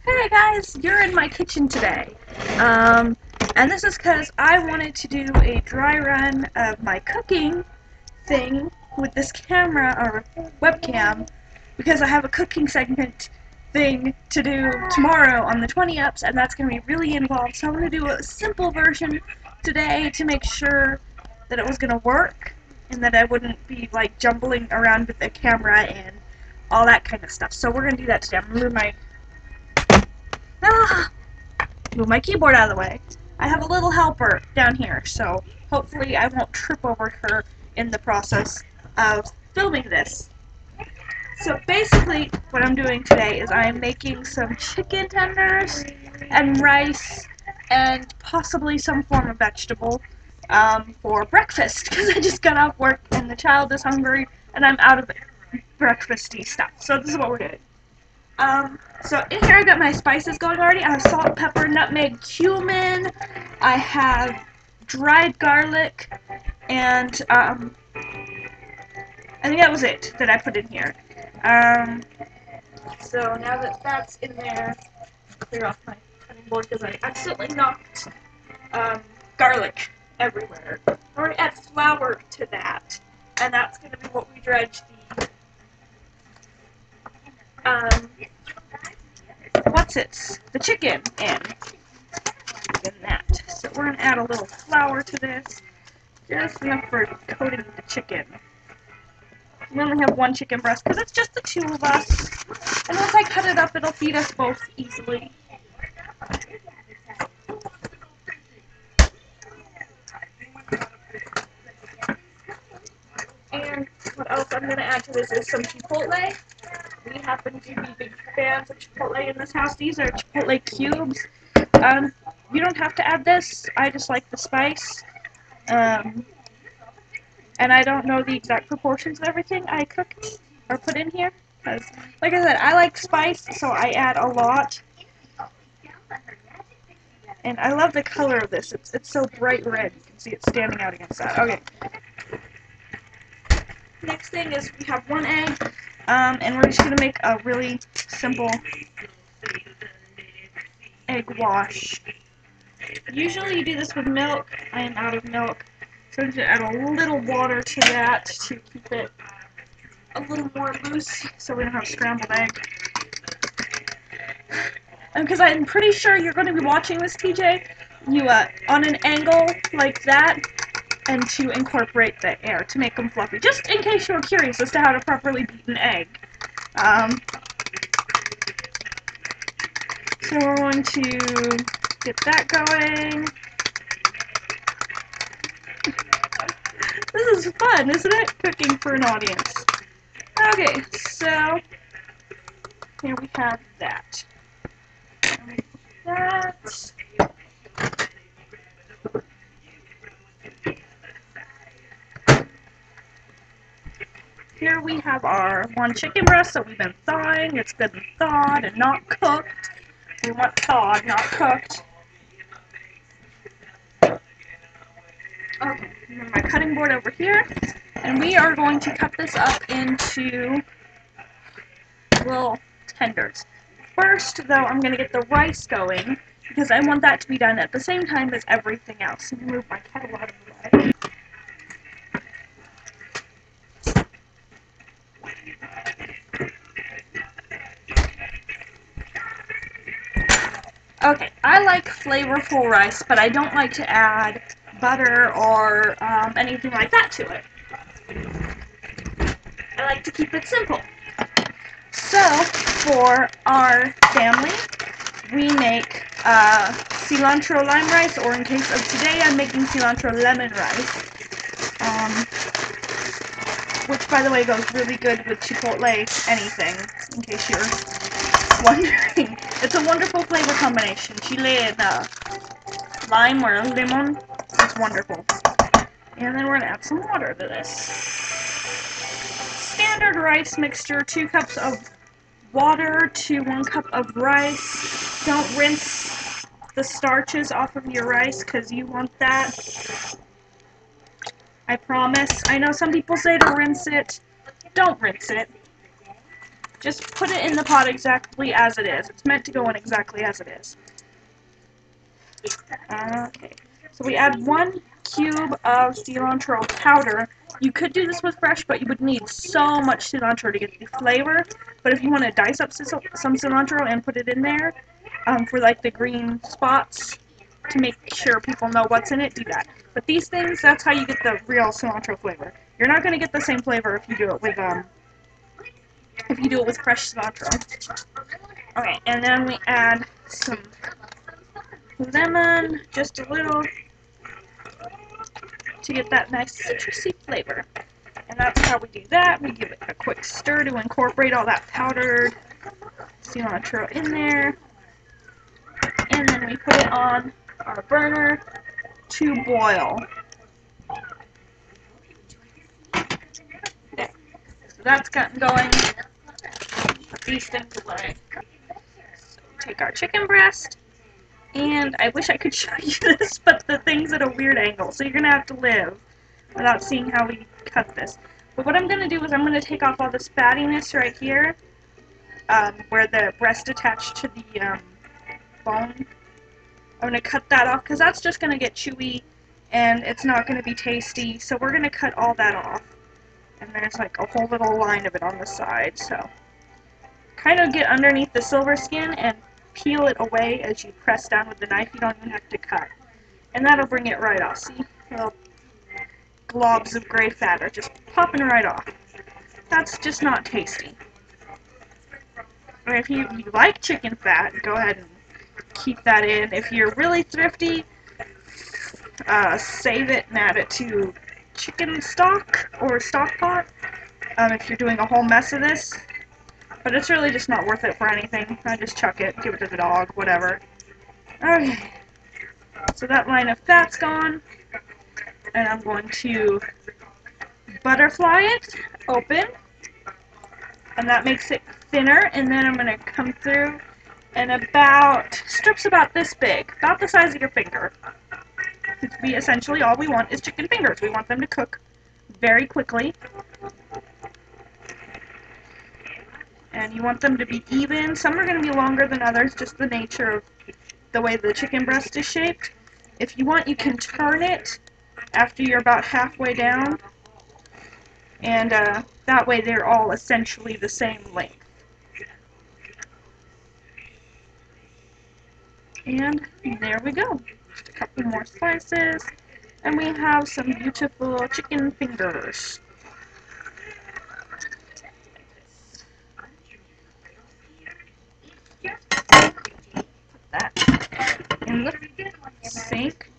Hey guys, you're in my kitchen today. And this is because I wanted to do a dry run of my cooking thing with this camera or webcam because I have a cooking segment thing to do tomorrow on the 20ups and that's going to be really involved. So I'm going to do a simple version today to make sure that it was going to work and that I wouldn't be like jumbling around with the camera and all that kind of stuff. So we're going to do that today. I'm going to move my keyboard out of the way. I have a little helper down here, so hopefully I won't trip over her in the process of filming this. So basically, what I'm doing today is I'm making some chicken tenders and rice and possibly some form of vegetable for breakfast, because I just got off work and the child is hungry and I'm out of breakfasty stuff. So this is what we're doing. So in here I got my spices going already. I have salt, pepper, nutmeg, cumin. I have dried garlic, and I think that was it that I put in here. So now that that's in there, clear off my cutting board because I accidentally knocked garlic everywhere. I'm going to add flour to that, and that's going to be what we dredge the chicken in that. So we're going to add a little flour to this, just enough for coating the chicken. We only have one chicken breast because it's just the two of us, and once I cut it up it'll feed us both easily. And what else I'm going to add to this is some chipotle. We happen to be big fans of chipotle in this house. These are chipotle cubes. You don't have to add this. I just like the spice. And I don't know the exact proportions of everything I cooked or put in here. Because, like I said, I like spice, so I add a lot. And I love the color of this. It's so bright red. You can see it standing out against that. Okay. Next thing is we have one egg. And we're just going to make a really simple egg wash. Usually you do this with milk. I am out of milk. So I'm just going to add a little water to that to keep it a little more loose so we don't have scrambled egg. And because I'm pretty sure you're going to be watching this, TJ, you on an angle like that and to incorporate the air to make them fluffy. Just in case you're curious as to how to properly beat an egg. So we're going to get that going. This is fun, isn't it? Cooking for an audience. Okay, so here we have that. Here we have our one chicken breast that we've been thawing. It's been thawed and not cooked. We want thawed, not cooked. Okay, and then my cutting board over here. And we are going to cut this up into little tenders. First, though, I'm going to get the rice going, because I want that to be done at the same time as everything else. Let me move my kettle out of the way. Okay, I like flavorful rice, but I don't like to add butter or anything like that to it. I like to keep it simple. So, for our family, we make cilantro lime rice, or in case of today, I'm making cilantro lemon rice. Which, by the way, goes really good with chipotle anything, in case you're wondering. It's a wonderful flavor combination. Chile and lime or lemon. It's wonderful. And then we're going to add some water to this. Standard rice mixture, 2 cups of water to 1 cup of rice. Don't rinse the starches off of your rice because you want that. I promise. I know some people say to rinse it. Don't rinse it. just put it in the pot exactly as it is. It's meant to go in exactly as it is. Okay, so we add 1 cube of cilantro powder. You could do this with fresh, but you would need so much cilantro to get the flavor. But if you want to dice up some cilantro and put it in there for like the green spots to make sure people know what's in it, do that. But these things, that's how you get the real cilantro flavor. You're not going to get the same flavor if you do it with fresh cilantro. Okay, and then we add some lemon, just a little, to get that nice citrusy flavor. And that's how we do that. We give it a quick stir to incorporate all that powdered cilantro in there. And then we put it on our burner to boil. There. So that's gotten going. Put these things away. So take our chicken breast. And I wish I could show you this, but the thing's at a weird angle, so you're going to have to live without seeing how we cut this. But what I'm going to do is I'm going to take off all this fattiness right here, where the breast attached to the bone. I'm going to cut that off, because that's just going to get chewy, and it's not going to be tasty, so we're going to cut all that off. And there's like a whole little line of it on the side, so kind of get underneath the silver skin and peel it away as you press down with the knife. You don't even have to cut. And that'll bring it right off. See? Little globs of gray fat are just popping right off. That's just not tasty. Or if you like chicken fat, go ahead and keep that in. If you're really thrifty, save it and add it to chicken stock or stock pot if you're doing a whole mess of this. But it's really just not worth it for anything. I just chuck it, give it to the dog, whatever. Okay. So that line of fat's gone. And I'm going to butterfly it open. And that makes it thinner. And then I'm going to come through and strips about this big. About the size of your finger. Essentially all we want is chicken fingers. We want them to cook very quickly. And you want them to be even. Some are going to be longer than others, just the nature of the way the chicken breast is shaped. If you want, you can turn it after you're about halfway down. And that way they're all essentially the same length. And there we go. Just a couple more slices. And we have some beautiful chicken fingers. In the sink.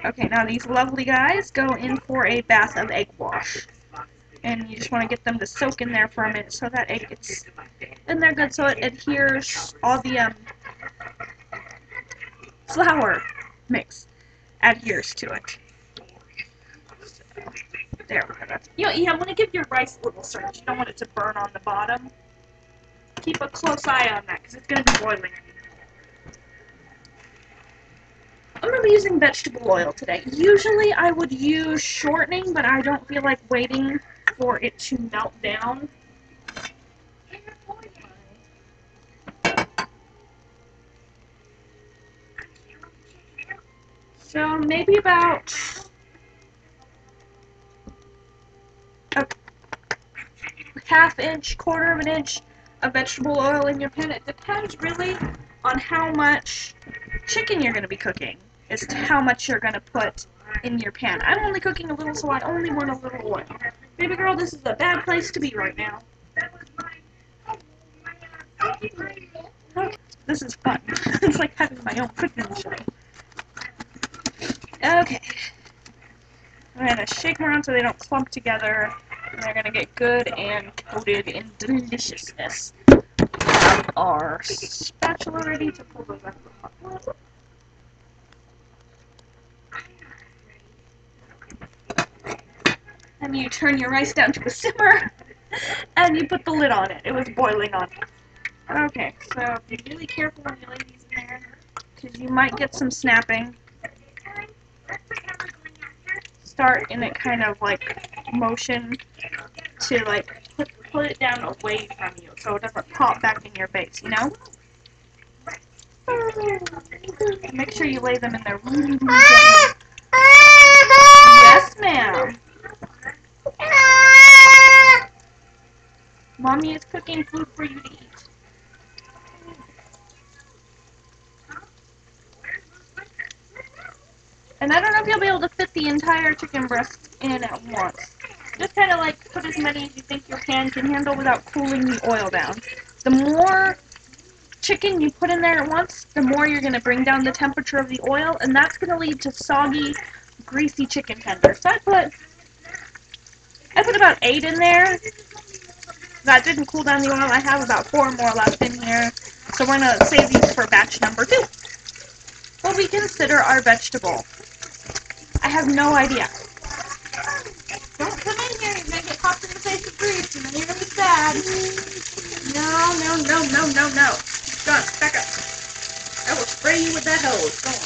Okay, now these lovely guys go in for a bath of egg wash. And you just want to get them to soak in there for a minute so that egg gets in there good so it adheres, all the flour mix adheres to it. So, there we go. I'm going to give your rice a little search. You don't want it to burn on the bottom. Keep a close eye on that because it's going to be boiling. I'm going to be using vegetable oil today. Usually I would use shortening, but I don't feel like waiting for it to melt down. So maybe about a ½ inch, quarter of an inch of vegetable oil in your pan. It depends really on how much chicken you're going to be cooking as to how much you're going to put in your pan. I'm only cooking a little, so I only want a little oil. Baby girl, this is a bad place to be right now. Okay, this is fun. It's like having my own cooking show. Okay. I'm going to shake them around so they don't clump together. And they're going to get good and coated in deliciousness. We have our spatula ready to pull those out of the hot water. And you turn your rice down to a simmer, and you put the lid on it. It was boiling on it. Okay, so be really careful when you lay these in there, because you might get some snapping. Start in a kind of like motion to like put put it down away from you so it doesn't pop back in your face, you know? Make sure you lay them in there really, really gently. Yes, ma'am. Mommy is cooking food for you to eat. And I don't know if you'll be able to fit the entire chicken breast in at once. Just kind of like put as many as you think your pan can handle without cooling the oil down. The more chicken you put in there at once, the more you're going to bring down the temperature of the oil, and that's going to lead to soggy, greasy chicken tenders. So I put about 8 in there. That didn't cool down the oil. I have about 4 more left in here. So we're going to save these for batch number 2. What we consider our vegetable. I have no idea. Don't come in here, you're going to get popped in the face with grease, and then you're going to be sad. No, no, no, no, no, no. Go on, back up. I will spray you with that hose. Go on.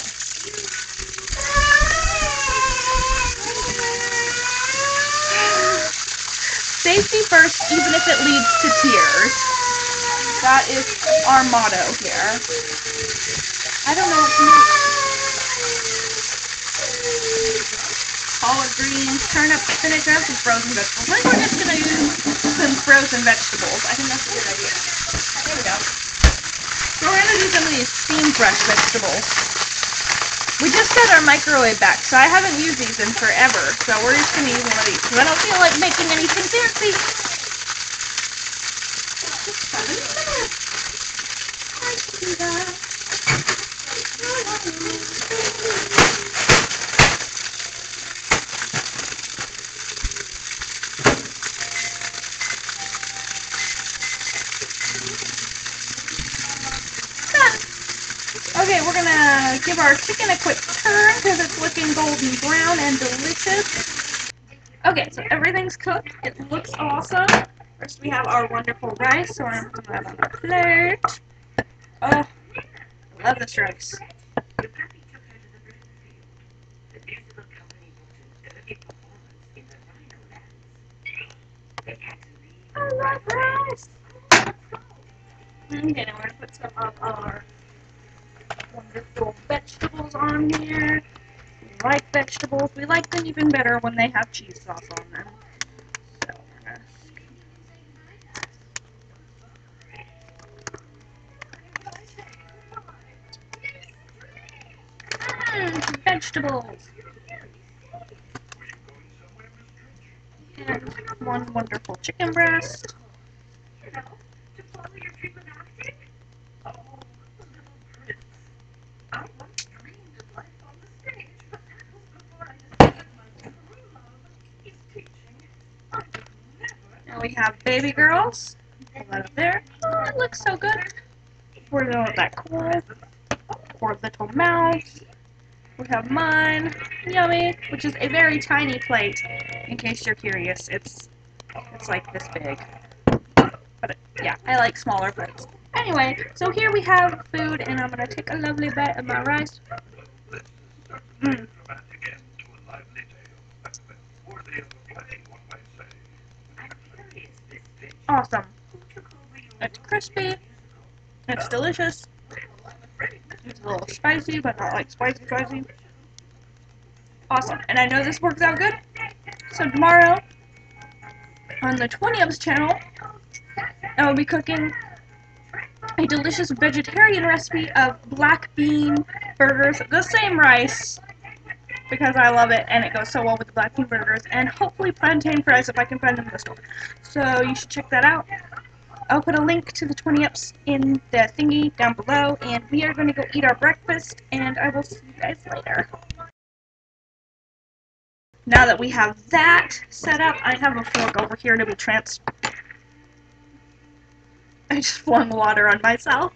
Safety first, even if it leads to tears. That is our motto here. I don't know what to do. Collard greens, turnips, spinach, and some frozen vegetables. I think we're just going to use some frozen vegetables. I think that's a good idea. There we go. So we're going to do some of these steam fresh vegetables. We just got our microwave back, so I haven't used these in forever. So we're just going to use one of these, because I don't feel like making anything fancy. Okay, we're gonna give our chicken a quick turn because it's looking golden brown and delicious. Okay, so everything's cooked. It looks awesome. First we have our wonderful rice, so we're gonna put that on our plate. Oh, I love this rice. I love rice! Okay, now we're gonna put some of our wonderful vegetables on here. We like vegetables. We like them even better when they have cheese sauce on them. So we're gonna vegetables. And one wonderful chicken breast. Now we have baby girls. Pull that up there. Oh, it looks so good. We're gonna let that cool. For little mouths. We have mine. Yummy. Which is a very tiny plate. In case you're curious, it's like this big. But yeah, I like smaller plates. Anyway, so here we have food, and I'm gonna take a lovely bite of my rice. Mmm. Awesome. It's crispy. It's delicious. It's a little spicy, but not like spicy. Awesome. And I know this works out good. So tomorrow, on the 20ups channel, I will be cooking a delicious vegetarian recipe of black bean burgers. The same rice, because I love it, and it goes so well with the black bean burgers, and hopefully plantain fries if I can find them in the store. So you should check that out. I'll put a link to the 20ups in the thingy down below, and we are going to go eat our breakfast, and I will see you guys later. Now that we have that set up, I have a fork over here to be I just flung water on myself.